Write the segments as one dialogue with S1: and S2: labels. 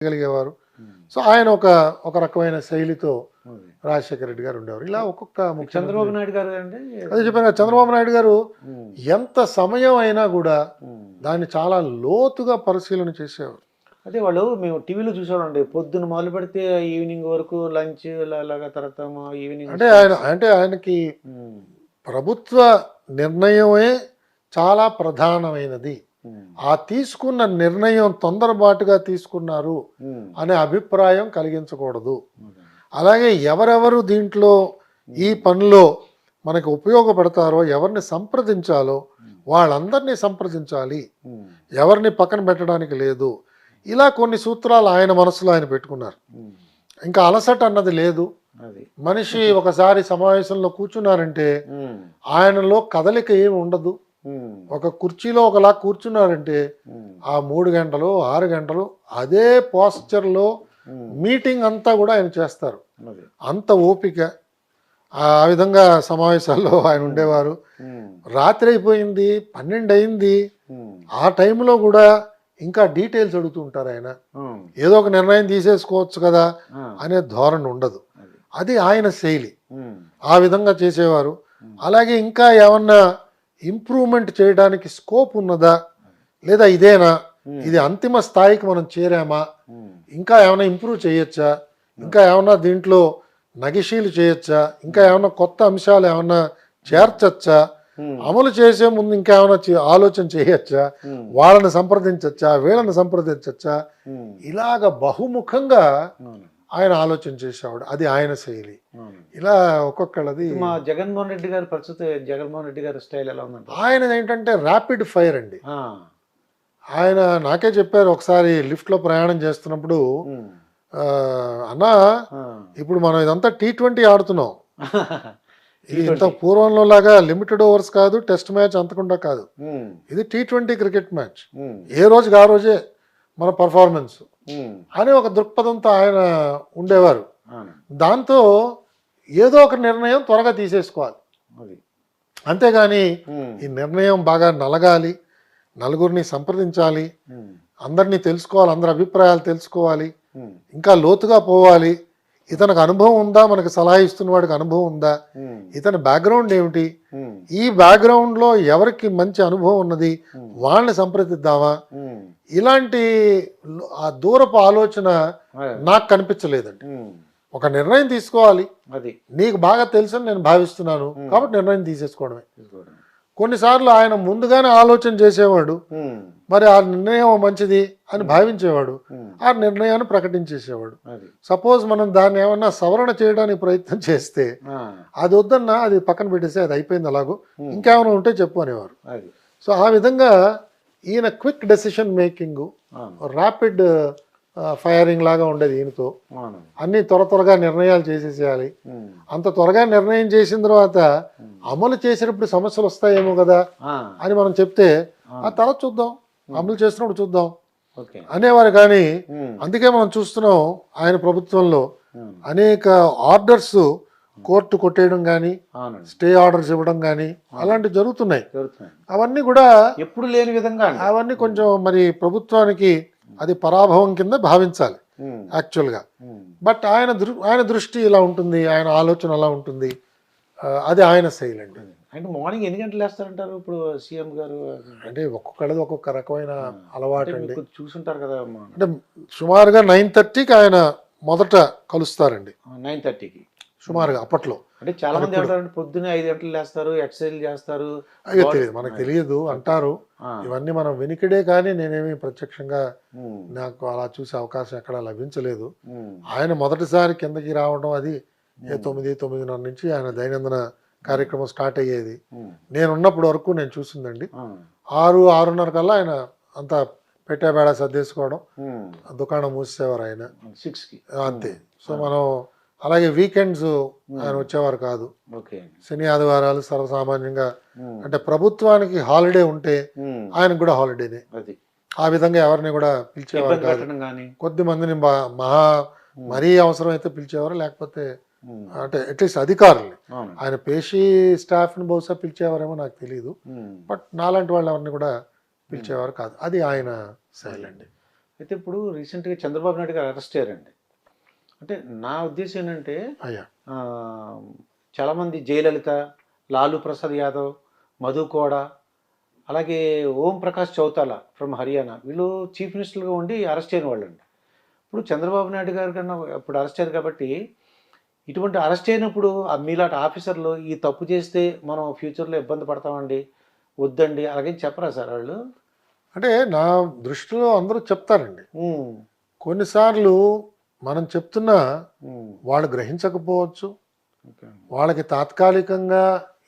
S1: గలిగేవారు. So ఆయన ఒక ఒక రకమైన శైలితో రాజశేఖర రెడ్డి గారు ఉండేవారు. ఇలా ఒక్కొక్క
S2: చంద్రబాబు నాయుడు గారు అండి
S1: అదే చెప్పాను కదా, చంద్రబాబు నాయుడు గారు ఎంత సమయం అయినా కూడా దాన్ని చాలా లోతుగా పరిశీలన చేసేవారు.
S2: అదే వాళ్ళు మేము టీవీలో చూసామండి, పొద్దున్న మొదలు పెడితే ఈవినింగ్ వరకు లంచ్ అలాగా, తర్వాత ఈవినింగ్
S1: అంటే ఆయనకి ప్రభుత్వ నిర్ణయమే చాలా ప్రధానమైనది. ఆ తీసుకున్న నిర్ణయం తొందరపాటుగా తీసుకున్నారు అనే అభిప్రాయం కలిగించకూడదు. అలాగే ఎవరెవరు దీంట్లో ఈ పనిలో మనకు ఉపయోగపడతారో, ఎవరిని సంప్రదించాలో వాళ్ళందరినీ సంప్రదించాలి, ఎవరిని పక్కన పెట్టడానికి లేదు. ఇలా కొన్ని సూత్రాలు ఆయన మనసులో ఆయన పెట్టుకున్నారు. ఇంకా అలసట అన్నది లేదు. మనిషి ఒకసారి సమావేశంలో కూర్చున్నారంటే ఆయనలో కదలిక ఏమి ఉండదు. ఒక కుర్చీలో ఒకలా కూర్చున్నారంటే ఆ 3 గంటలు 6 గంటలు అదే పోస్చర్లో మీటింగ్ అంతా కూడా ఆయన చేస్తారు. అంత ఓపిక. ఆ విధంగా సమావేశాల్లో ఆయన ఉండేవారు. రాత్రి అయిపోయింది, 12 అయింది, ఆ టైంలో కూడా ఇంకా డీటెయిల్స్ అడుగుతూ ఉంటారు ఆయన. ఏదో ఒక నిర్ణయం తీసేసుకోవచ్చు కదా అనే ధోరణి ఉండదు. అది ఆయన శైలి. ఆ విధంగా చేసేవారు. అలాగే ఇంకా ఏమన్నా ఇంప్రూవ్మెంట్ చేయడానికి స్కోప్ ఉన్నదా, లేదా ఇదేనా, ఇది అంతిమ స్థాయికి మనం చేరామా, ఇంకా ఏమైనా ఇంప్రూవ్ చేయొచ్చా, ఇంకా ఏమన్నా దీంట్లో నగిషీలు చేయొచ్చా, ఇంకా ఏమన్నా కొత్త అంశాలు ఏమన్నా చేర్చచ్చా, అమలు చేసే ముందు ఇంకా ఏమైనా ఆలోచన చేయొచ్చా, వాళ్ళని సంప్రదించచ్చా, వీళ్ళని సంప్రదించచ్చా, ఇలాగ బహుముఖంగా ఆయన ఆలోచన చేసేవాడు. అది ఆయన శైలి. ఇలా ఒక్కొక్కళ్ళది.
S2: మా జగన్మోహన్ రెడ్డి గారు ప్రస్తుత జగన్మోహన్ రెడ్డి గారి స్టైల్ ఎలా ఉందంటే,
S1: ఆయన ఏంటంటే ర్యాపిడ్ ఫైర్ అండి. ఆయన నాకే చెప్పారు ఒకసారి లిఫ్ట్లో ప్రయాణం చేస్తున్నప్పుడు, అన్నా ఇప్పుడు మనం ఇదంతా T20 ఆడుతున్నాం, ఇది ఇంత పూర్వంలో లాగా లిమిటెడ్ ఓవర్స్ కాదు, టెస్ట్ మ్యాచ్ అంతకుండా కాదు, ఇది T20 క్రికెట్ మ్యాచ్, ఏ రోజుకి ఆ రోజే మన పర్ఫార్మెన్స్ అని ఒక దృక్పథంతో ఆయన ఉండేవారు. దాంతో ఏదో ఒక నిర్ణయం త్వరగా తీసేసుకోవాలి, అంతేగాని ఈ నిర్ణయం బాగా నలగాలి, నలుగురిని సంప్రదించాలి, అందరినీ తెలుసుకోవాలి, అందరి అభిప్రాయాలు తెలుసుకోవాలి, ఇంకా లోతుగా పోవాలి, ఇతనికి అనుభవం ఉందా, మనకు సలహా ఇస్తున్న వాడికి అనుభవం ఉందా, ఇతని బ్యాక్గ్రౌండ్ ఏమిటి, ఈ బ్యాక్గ్రౌండ్లో ఎవరికి మంచి అనుభవం ఉన్నది వాళ్ళని సంప్రదిద్దామా, ఇలాంటి ఆ దూరపు ఆలోచన నాకు కనిపించలేదండి. ఒక నిర్ణయం తీసుకోవాలి, అది నీకు బాగా తెలుసని నేను భావిస్తున్నాను కాబట్టి నిర్ణయం తీసేసుకోవడమే. కొన్నిసార్లు ఆయన ముందుగానే ఆలోచన చేసేవాడు, మరి ఆ నిర్ణయం మంచిది అని భావించేవాడు, ఆ నిర్ణయాన్ని ప్రకటించేసేవాడు. సపోజ్ మనం దాన్ని ఏమన్నా సవరణ చేయడానికి ప్రయత్నం చేస్తే అది వద్దన్నా అది పక్కన పెట్టేసి అది అయిపోయింది అలాగో, ఇంకేమైనా ఉంటే చెప్పు అనేవారు. సో ఆ విధంగా ఈయన quick decision making, rapid firing లాగా ఉండేది ఈయనతో. అన్ని త్వరగా నిర్ణయాలు చేసేసేయాలి. అంత త్వరగా నిర్ణయం చేసిన తర్వాత అమలు చేసినప్పుడు సమస్యలు వస్తాయేమో కదా అని మనం చెప్తే ఆ తర్వాత చూద్దాం, అమలు చేసినప్పుడు చూద్దాం అనేవారు. కానీ అందుకే మనం చూస్తున్నాం ఆయన ప్రభుత్వంలో అనేక ఆర్డర్స్ కోర్టు కొట్టేయడం కానీ, స్టే ఆర్డర్స్ ఇవ్వడం కానీ అలాంటివి జరుగుతున్నాయి. అవన్నీ కూడా
S2: ఎప్పుడు లేని విధంగా,
S1: అవన్నీ కొంచెం మరి ప్రభుత్వానికి అది పరాభవం కింద భావించాలి యాక్చువల్గా. బట్ ఆయన దృష్టి ఇలా ఉంటుంది, ఆయన ఆలోచన అలా ఉంటుంది, అది ఆయన శైలి అండి.
S2: అంటే మార్నింగ్ ఎన్ని గంటలు వేస్తారంటారు ఇప్పుడు సీఎం గారు?
S1: అంటే ఒక్కొక్కళ్ళది ఒక్కొక్క రకమైన అలవాటు అండి.
S2: చూసుంటారు కదా.
S1: అంటే సుమారుగా 9:30కి ఆయన మొదట కలుస్తారండి.
S2: 9:30కి
S1: సుమారుగా అప్పట్లో.
S2: అంటే చాలా మంది అంటారు పొద్దున్నే 5 గంటలు లేస్తారు, ఎక్సర్సైజ్ చేస్తారు.
S1: అయ్యో తెలియదు, మనకు తెలియదు అంటారు. ఇవన్నీ మనం వెనుకడే, కానీ నేనేమి ప్రత్యక్షంగా నాకు అలా చూసే అవకాశం ఎక్కడ లభించలేదు. ఆయన మొదటిసారి కిందకి రావడం అది 9:30 నుంచి ఆయన దైనందిన కార్యక్రమం స్టార్ట్ అయ్యేది. నేనున్నప్పటి వరకు నేను చూసిందండి. 6-6:30 కల్లా ఆయన అంతా పెట్టేబేడ సర్దేసుకోవడం, దుకాణం మూసేవారు ఆయన 6కి అంతే. సో మనం అలాగే వీకెండ్స్ ఆయన వచ్చేవారు కాదు. శని ఆదివారాలు సర్వసామాన్యంగా, అంటే ప్రభుత్వానికి హాలిడే ఉంటే ఆయనకు కూడా హాలిడేనే. ఆ విధంగా ఎవరిని కూడా పిలిచేవారు కాదు. కొద్ది మందిని మరీ అవసరం అయితే పిలిచేవారు, లేకపోతే అంటే అట్లీస్ట్ అధికారుల్ని, ఆయన పేషీ స్టాఫ్ని బహుశా పిలిచేవారేమో నాకు తెలియదు. బట్ నాలాంటి వాళ్ళు ఎవరిని కూడా పిలిచేవారు కాదు. అది ఆయన శైలి అండి.
S2: అయితే ఇప్పుడు రీసెంట్గా చంద్రబాబు నాయుడు గారు అరెస్ట్ అయ్యారండి. అంటే నా ఉద్దేశం ఏంటంటే
S1: అయ్యా
S2: ఆ, చాలామంది జయలలిత, లాలూ ప్రసాద్ యాదవ్, మధు కోడా, అలాగే ఓం ప్రకాష్ చౌతాలా ఫ్రమ్ హర్యానా, వీళ్ళు చీఫ్ మినిస్టర్గా ఉండి అరెస్ట్ అయిన వాళ్ళండి. ఇప్పుడు చంద్రబాబు నాయుడు గారి కన్నా ఇప్పుడు అరెస్ట్ అయ్యారు కాబట్టి ఇటువంటి అరెస్ట్ అయినప్పుడు మీలాంటి ఆఫీసర్లు ఈ తప్పు చేస్తే మనం ఫ్యూచర్లో ఇబ్బంది పడతామండి, వద్దండి అలాగేం చెప్పరా సార్ వాళ్ళు?
S1: అంటే నా దృష్టిలో అందరూ చెప్తారండి.
S2: ఉమ్,
S1: కొన్నిసార్లు మనం చెప్తున్నా
S2: ఉమ్,
S1: వాళ్ళు గ్రహించకపోవచ్చు,
S2: ఓకే.
S1: వాళ్ళకి తాత్కాలికంగా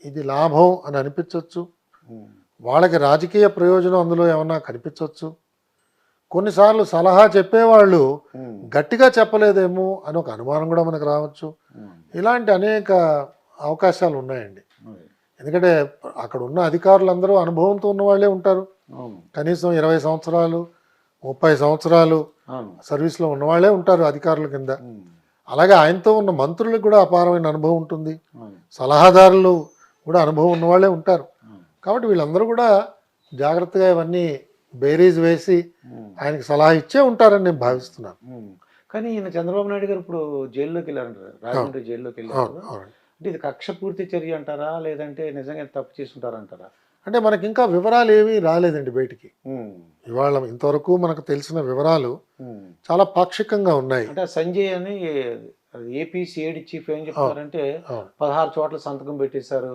S1: ఇది లాభం అని అనిపించవచ్చు,
S2: ఉమ్,
S1: వాళ్ళకి రాజకీయ ప్రయోజనం అందులో ఏమన్నా కనిపించవచ్చు. కొన్నిసార్లు సలహా చెప్పేవాళ్ళు
S2: ఉమ్,
S1: గట్టిగా చెప్పలేదేమో అని ఒక అనుమానం కూడా మనకు రావచ్చు.
S2: ఉమ్,
S1: ఇలాంటి అనేక అవకాశాలు ఉన్నాయండి.
S2: అదే.
S1: ఎందుకంటే అక్కడ ఉన్న అధికారులందరూ అనుభవంతో ఉన్న వాళ్ళే ఉంటారు.
S2: అవును,
S1: కనీసం 20 సంవత్సరాలు 30 సంవత్సరాలు
S2: అవును,
S1: సర్వీస్లో ఉన్నవాళ్లే ఉంటారు అధికారుల కింద.
S2: ఉమ్,
S1: అలాగే ఆయనతో ఉన్న మంత్రులకు కూడా అపారమైన అనుభవం ఉంటుంది,
S2: అవును,
S1: సలహాదారులు కూడా అనుభవం ఉన్నవాళ్లే ఉంటారు.
S2: అవును,
S1: కాబట్టి వీళ్ళందరూ కూడా జాగ్రత్తగా ఇవన్నీ బేరీజ్ వేసి
S2: ఉమ్,
S1: ఆయనకి సలహా ఇచ్చే ఉంటారని నేను భావిస్తున్నాను.
S2: ఉమ్. కానీ ఈయన చంద్రబాబు నాయుడు గారు ఇప్పుడు జైల్లోకి వెళ్ళారంటారు, రాజమండ్రి జైల్లోకి వెళ్ళారు.
S1: అవును అవును.
S2: అంటే ఇది కక్షపూర్తి చర్య అంటారా, లేదంటే నిజంగా తప్పు చేసుకుంటారంటారా?
S1: అంటే మనకి ఇంకా వివరాలు ఏమీ రాలేదండి బయటికి.
S2: ఉమ్,
S1: ఇవాళ ఇంతవరకు మనకు తెలిసిన వివరాలు
S2: ఉమ్.
S1: చాలా పాక్షికంగా ఉన్నాయి.
S2: అంటే సంజయ్ అని ఏపీ సిఐడి చీఫ్ ఏం చెప్తారంటే
S1: అవును.
S2: 16 చోట్ల సంతకం పెట్టేశారు.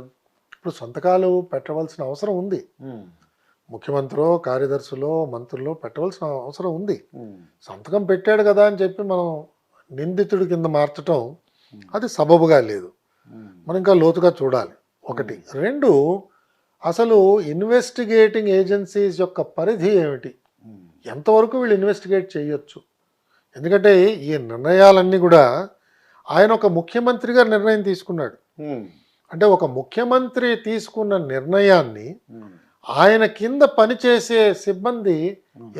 S1: ఇప్పుడు సంతకాలు పెట్టవలసిన అవసరం ఉంది.
S2: ఉమ్,
S1: ముఖ్యమంత్రో కార్యదర్శులో మంత్రుల్లో పెట్టవలసిన అవసరం ఉంది.
S2: ఉమ్,
S1: సంతకం పెట్టాడు కదా అని చెప్పి మనం నిందితుడి కింద మార్చటం అది సబబుగా లేదు.
S2: ఉమ్,
S1: మనం ఇంకా లోతుగా చూడాలి. ఒకటి. రెండు, అసలు ఇన్వెస్టిగేటింగ్ ఏజెన్సీస్ యొక్క పరిధి ఏమిటి,
S2: ఉమ్,
S1: ఎంతవరకు వీళ్ళు ఇన్వెస్టిగేట్ చేయొచ్చు. ఎందుకంటే ఈ నిర్ణయాలన్నీ కూడా ఆయన ఒక ముఖ్యమంత్రిగా నిర్ణయం తీసుకున్నాడు.
S2: ఉమ్,
S1: అంటే ఒక ముఖ్యమంత్రి తీసుకున్న నిర్ణయాన్ని
S2: ఉమ్,
S1: ఆయన కింద పనిచేసే సిబ్బంది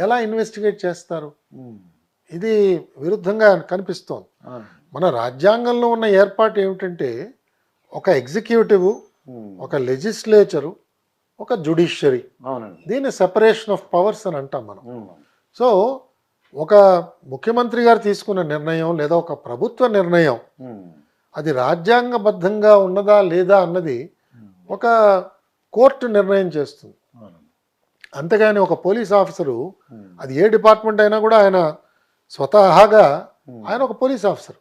S1: ఎలా ఇన్వెస్టిగేట్ చేస్తారు?
S2: ఉమ్,
S1: ఇది విరుద్ధంగా కనిపిస్తోంది.
S2: అవును,
S1: మన రాజ్యాంగంలో ఉన్న ఏర్పాటు ఏమిటంటే ఒక ఎగ్జిక్యూటివ్,
S2: ఉమ్,
S1: ఒక లెజిస్లేచరు, ఒక జ్యుడిషియరీ.
S2: అవునండి,
S1: దీన్ని సెపరేషన్ ఆఫ్ పవర్స్ అని అంటాం మనం.
S2: ఉమ్,
S1: సో ఒక ముఖ్యమంత్రి గారు తీసుకున్న నిర్ణయం లేదా ఒక ప్రభుత్వ నిర్ణయం
S2: ఉమ్,
S1: అది రాజ్యాంగబద్ధంగా ఉన్నదా లేదా అన్నది ఒక కోర్టు నిర్ణయం చేస్తుంది.
S2: అవును,
S1: అంతేగాని ఒక పోలీస్ ఆఫీసరు,
S2: ఉమ్,
S1: అది ఏ డిపార్ట్మెంట్ అయినా కూడా ఆయన స్వతహాగా ఆయన ఒక పోలీస్ ఆఫీసర్.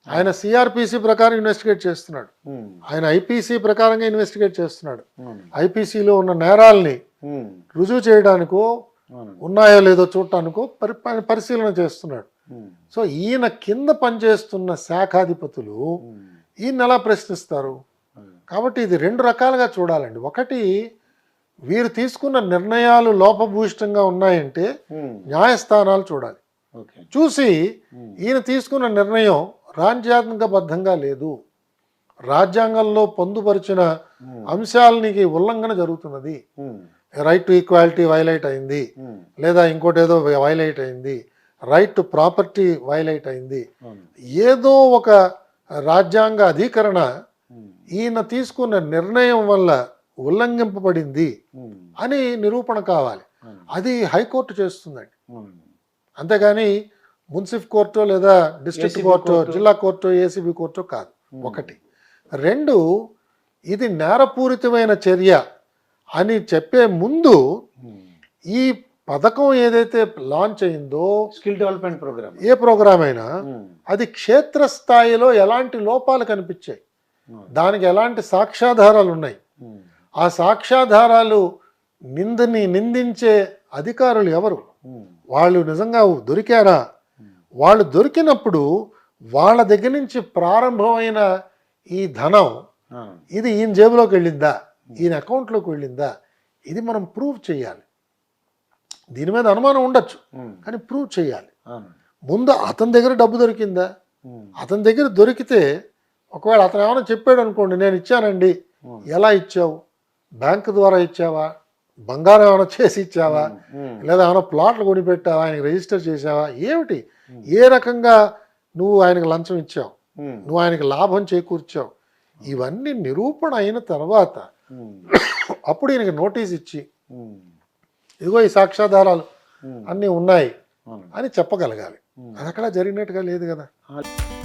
S1: ఆయన సిఆర్పిసి ప్రకారం ఇన్వెస్టిగేట్ చేస్తున్నాడు,
S2: ఉమ్,
S1: ఆయన ఐపీసీ ప్రకారంగా ఇన్వెస్టిగేట్ చేస్తున్నాడు.
S2: అవును,
S1: ఐపీసీలో ఉన్న నేరాల్ని
S2: ఉమ్,
S1: రుజువు చేయడానికో
S2: అవునండి,
S1: ఉన్నాయో లేదో చూడటానికో పరిశీలన చేస్తున్నాడు.
S2: ఉమ్,
S1: సో ఈయన కింద పనిచేస్తున్న శాఖాధిపతులు
S2: ఉమ్,
S1: ఈయన ఎలా ప్రశ్నిస్తారు?
S2: అవును,
S1: కాబట్టి ఇది రెండు రకాలుగా చూడాలండి. ఒకటి, వీరు తీసుకున్న నిర్ణయాలు లోపభూయిష్టంగా ఉన్నాయంటే
S2: ఉమ్,
S1: న్యాయస్థానాలు చూడాలి.
S2: ఓకే,
S1: చూసి
S2: ఉమ్,
S1: ఈయన తీసుకున్న నిర్ణయం రాజ్యాంగబద్ధంగా లేదు, రాజ్యాంగంలో పొందుపరిచిన
S2: ఉమ్,
S1: అంశాలకి ఉల్లంఘన జరుగుతున్నది,
S2: ఉమ్,
S1: రైట్ టు ఈక్వాలిటీ వైలేట్ అయింది,
S2: ఉమ్,
S1: లేదా ఇంకోటి ఏదో వైలేట్ అయింది, రైట్ టు ప్రాపర్టీ వైలేట్ అయింది,
S2: అవును,
S1: ఏదో ఒక రాజ్యాంగ అధికరణ
S2: ఉమ్,
S1: ఈయన తీసుకున్న నిర్ణయం వల్ల ఉల్లంఘింపబడింది
S2: ఉమ్,
S1: అని నిరూపణ కావాలి.
S2: అవును,
S1: అది హైకోర్టు చేస్తుందండి.
S2: అవును,
S1: అంతేగాని మున్సిఫ్ కోర్టు లేదా డిస్ట్రిక్ట్
S2: ACB
S1: కోర్టు,
S2: కోర్టు,
S1: జిల్లా కోర్టు, ఏసీబీ కోర్టు కాదు. ఒకటి. రెండు, ఇది నేరపూరితమైన చర్య అని చెప్పే ముందు
S2: ఉమ్,
S1: ఈ పథకం ఏదైతే లాంచ్ అయిందో,
S2: స్కిల్ డెవలప్మెంట్ ప్రోగ్రామ్,
S1: ఏ ప్రోగ్రామ్ అయినా
S2: ఉమ్,
S1: అది క్షేత్రస్థాయిలో ఎలాంటి లోపాలు కనిపించాయి,
S2: అవును,
S1: దానికి ఎలాంటి సాక్ష్యాధారాలు ఉన్నాయి,
S2: ఉమ్,
S1: ఆ సాక్ష్యాధారాలు నిందించే అధికారులు ఎవరు,
S2: ఉమ్,
S1: వాళ్ళు నిజంగా దొరికారా, వాళ్ళు దొరికినప్పుడు వాళ్ళ దగ్గర నుంచి ప్రారంభమైన ఈ ధనం
S2: అవును,
S1: ఇది ఈయన జేబులోకి వెళ్ళిందా, ఈయన అకౌంట్లోకి వెళ్ళిందా, ఇది మనం ప్రూవ్ చేయాలి. దీని మీద అనుమానం ఉండొచ్చు,
S2: ఉమ్,
S1: కానీ ప్రూవ్ చేయాలి.
S2: అవును,
S1: ముందు అతని దగ్గర డబ్బు దొరికిందా,
S2: ఉమ్,
S1: అతని దగ్గర దొరికితే ఒకవేళ అతను ఏమైనా చెప్పాడు అనుకోండి, నేను ఇచ్చానండి, ఎలా ఇచ్చావు, బ్యాంకు ద్వారా ఇచ్చావా, బంగారం ఏమైనా చేసి ఇచ్చావా,
S2: ఉమ్,
S1: లేదా ఏమైనా ప్లాట్లు కొనిపెట్టావా, ఆయనకి రిజిస్టర్ చేసావా, ఏమిటి, ఏ రకంగా నువ్వు ఆయనకు లంచం ఇచ్చావు,
S2: ఉమ్,
S1: నువ్వు ఆయనకి లాభం చేకూర్చావు, ఇవన్నీ నిరూపణ అయిన తర్వాత
S2: ఉమ్,
S1: అప్పుడు ఈయనకి నోటీస్ ఇచ్చి
S2: ఉమ్,
S1: ఇదిగో ఈ సాక్ష్యాధారాలు
S2: ఉమ్,
S1: అన్నీ ఉన్నాయి,
S2: అవును.
S1: అని చెప్పగలగాలి. అది అక్కడ జరిగినట్టుగా లేదు కదా.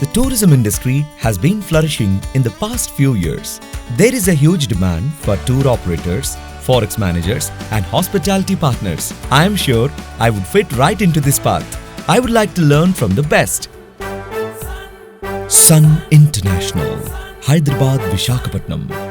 S3: The tourism industry has been flourishing in the past few years. There is a huge demand for tour operators, forex managers, and hospitality partners. I am sure I would fit right into this path. I would like to learn from the best. Sun International, Hyderabad, Visakhapatnam.